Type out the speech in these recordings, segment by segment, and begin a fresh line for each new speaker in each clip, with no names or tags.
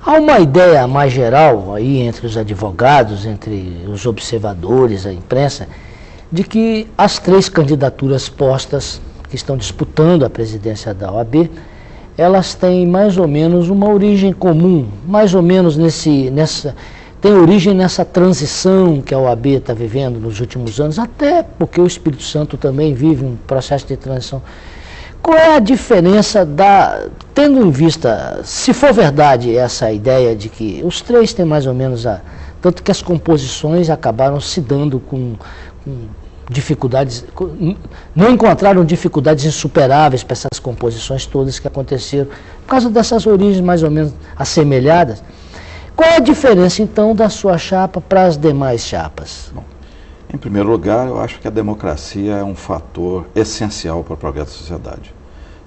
Há uma ideia mais geral aí entre os advogados, entre os observadores, a imprensa, de que as 3 candidaturas postas que estão disputando a presidência da OAB, elas têm mais ou menos uma origem comum, mais ou menos tem origem nessa transição que a OAB está vivendo nos últimos anos, até porque o Espírito Santo também vive um processo de transição. Qual é a diferença tendo em vista, se for verdade essa ideia de que os 3 têm mais ou menos tanto que as composições acabaram se dando com dificuldades, não encontraram dificuldades insuperáveis para essas composições todas que aconteceram, por causa dessas origens mais ou menos assemelhadas. Qual é a diferença, então, da sua chapa para as demais chapas?
Bom, em primeiro lugar, eu acho que a democracia é um fator essencial para o progresso da sociedade.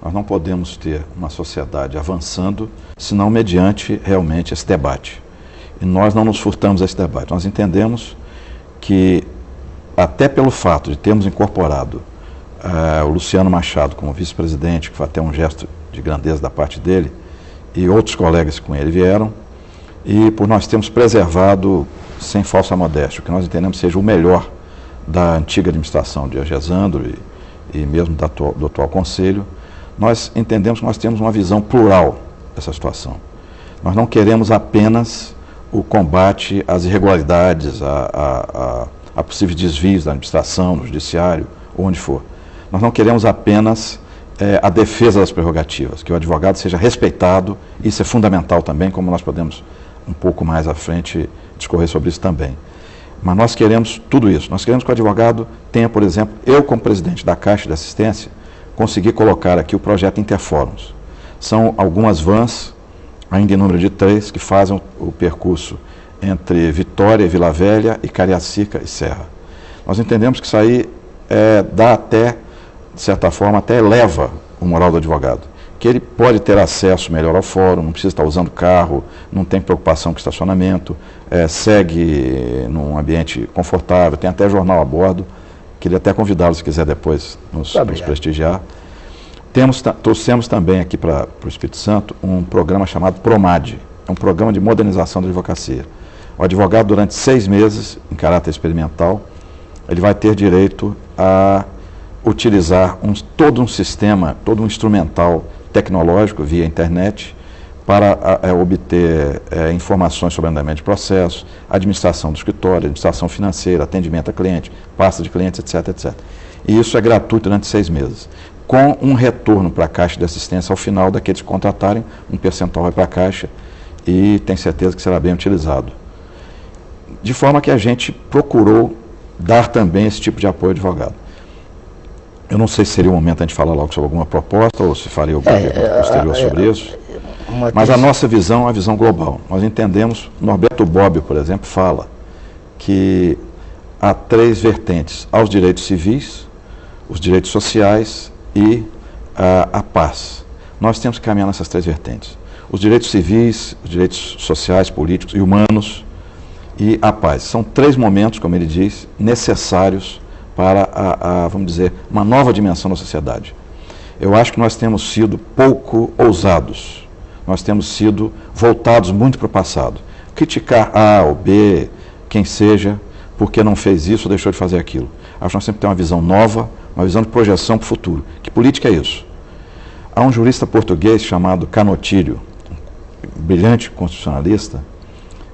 Nós não podemos ter uma sociedade avançando, senão mediante realmente esse debate. E nós não nos furtamos a esse debate. Nós entendemos que, até pelo fato de termos incorporado o Luciano Machado como vice-presidente, que foi até um gesto de grandeza da parte dele, e outros colegas que com ele vieram, e por nós termos preservado, sem falsa modéstia, o que nós entendemos seja o melhor da antiga administração de Agesandro e mesmo do atual Conselho, nós entendemos que nós temos uma visão plural dessa situação. Nós não queremos apenas o combate às irregularidades, a possíveis desvios da administração, no judiciário, ou onde for. Nós não queremos apenas a defesa das prerrogativas, que o advogado seja respeitado, isso é fundamental também, como nós podemos um pouco mais à frente discorrer sobre isso também. Mas nós queremos tudo isso. Nós queremos que o advogado tenha, por exemplo, eu como presidente da Caixa de Assistência, consegui colocar aqui o projeto Interfóruns. São algumas vans, ainda em número de 3, que fazem o percurso entre Vitória, Vila Velha e Cariacica e Serra. Nós entendemos que isso aí dá até, de certa forma, até eleva o moral do advogado. Que ele pode ter acesso melhor ao fórum, não precisa estar usando carro, não tem preocupação com estacionamento, segue num ambiente confortável, tem até jornal a bordo. Queria até convidá-lo, se quiser depois nos prestigiar. Trouxemos também aqui para o Espírito Santo um programa chamado PROMAD, é um programa de modernização da advocacia. O advogado, durante 6 meses, em caráter experimental, ele vai ter direito a utilizar todo um sistema, todo um instrumental tecnológico via internet para obter informações sobre andamento de processo, administração do escritório, administração financeira, atendimento a cliente, pasta de clientes, etc, etc. E isso é gratuito durante 6 meses, com um retorno para a Caixa de Assistência ao final daqueles que contratarem, um percentual vai para a Caixa e tem certeza que será bem utilizado. De forma que a gente procurou dar também esse tipo de apoio ao advogado. Eu não sei se seria o momento a gente falar logo sobre alguma proposta ou se faria alguma pergunta posterior sobre isso. Mas a nossa visão é uma visão global. Nós entendemos, Norberto Bobbio, por exemplo, fala que há 3 vertentes: aos direitos civis, os direitos sociais e a paz. Nós temos que caminhar nessas 3 vertentes. Os direitos civis, os direitos sociais, políticos e humanos e a paz. São 3 momentos, como ele diz, necessários para, vamos dizer, uma nova dimensão da sociedade. Eu acho que nós temos sido pouco ousados. Nós temos sido voltados muito para o passado. Criticar A ou B, quem seja, porque não fez isso ou deixou de fazer aquilo. Acho que nós temos que ter uma visão nova, uma visão de projeção para o futuro. Que política é isso? Há um jurista português chamado Canotilho, um brilhante constitucionalista,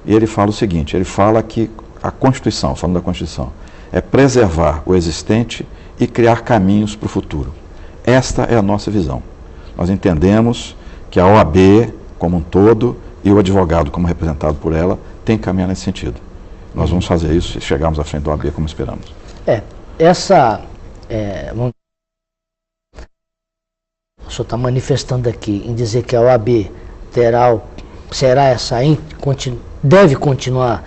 e ele fala o seguinte, ele fala que a Constituição, falando da Constituição, é preservar o existente e criar caminhos para o futuro. Esta é a nossa visão. Nós entendemos que a OAB, como um todo, e o advogado, como representado por ela, tem que caminhar nesse sentido. Nós vamos fazer isso e chegarmos à frente da OAB como esperamos.
O senhor está manifestando aqui em dizer que a OAB deve continuar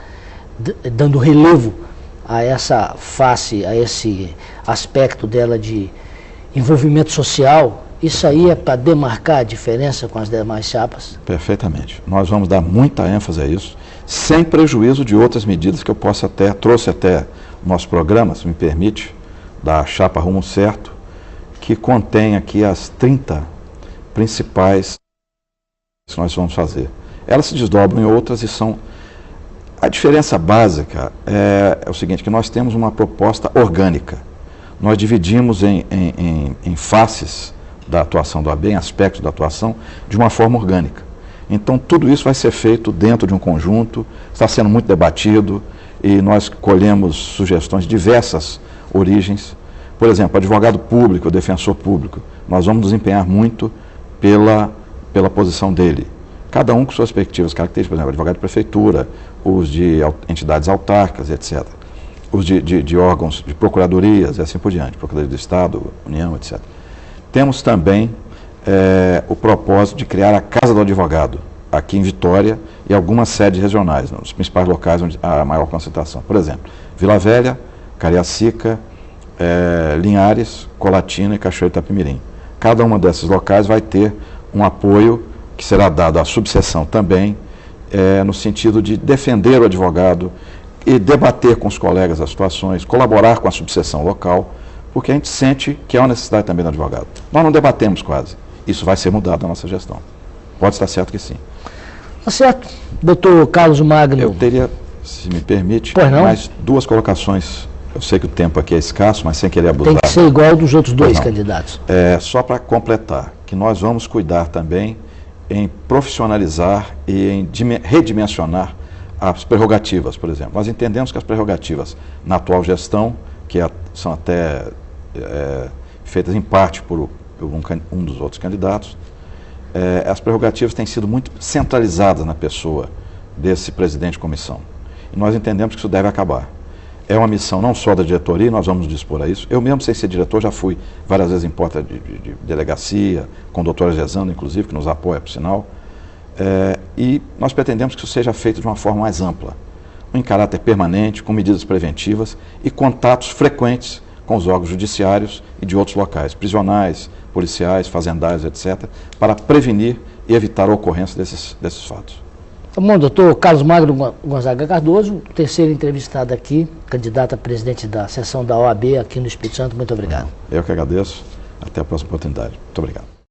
dando relevo a essa face, a esse aspecto dela de envolvimento social. Isso aí é para demarcar a diferença com as demais chapas?
Perfeitamente. Nós vamos dar muita ênfase a isso, sem prejuízo de outras medidas que eu trouxe até o nosso programa, se me permite, da Chapa Rumo Certo, que contém aqui as 30 principais que nós vamos fazer. elas se desdobram em outras e são... A diferença básica é o seguinte, que nós temos uma proposta orgânica. Nós dividimos em faces da atuação do AB, em aspectos da atuação, de uma forma orgânica. Então, tudo isso vai ser feito dentro de um conjunto, está sendo muito debatido, e nós colhemos sugestões de diversas origens. Por exemplo, advogado público, defensor público, nós vamos nos empenhar muito pela posição dele. Cada um com suas respectivas características, por exemplo, advogado de prefeitura, os de entidades autárquicas, etc. Os de órgãos de procuradorias e assim por diante, Procuradoria do Estado, União, etc. Temos também o propósito de criar a Casa do Advogado, aqui em Vitória, e algumas sedes regionais, nos principais locais onde há a maior concentração. Por exemplo, Vila Velha, Cariacica, Linhares, Colatina e Cachoeiro Itapemirim. Cada uma desses locais vai ter um apoio que será dado à subseção também, no sentido de defender o advogado e debater com os colegas as situações, colaborar com a subseção local, porque a gente sente que há uma necessidade também do advogado. Nós não debatemos quase. Isso vai ser mudado na nossa gestão. Pode estar certo que sim.
Tá certo. Doutor Carlos Magno.
Eu teria, se me permite, mais duas colocações. Eu sei que o tempo aqui é escasso, mas sem querer abusar.
Tem que ser igual dos outros dois candidatos.
Só para completar, que nós vamos cuidar também em profissionalizar e em redimensionar as prerrogativas, por exemplo. Nós entendemos que as prerrogativas na atual gestão, que são até feitas em parte por um dos outros candidatos, as prerrogativas têm sido muito centralizadas na pessoa desse presidente de comissão. E nós entendemos que isso deve acabar. É uma missão não só da diretoria, nós vamos dispor a isso. Eu mesmo, sem ser diretor, já fui várias vezes em porta de delegacia, com o doutor Gesando, inclusive, que nos apoia, por sinal. E nós pretendemos que isso seja feito de uma forma mais ampla, em caráter permanente, com medidas preventivas e contatos frequentes com os órgãos judiciários e de outros locais, prisionais, policiais, fazendários, etc., para prevenir e evitar a ocorrência desses fatos.
Tá bom, doutor Carlos Magno Gonzaga Cardoso, terceiro entrevistado aqui, candidato a presidente da sessão da OAB aqui no Espírito Santo. Muito obrigado.
Eu que agradeço. Até a próxima oportunidade. Muito obrigado.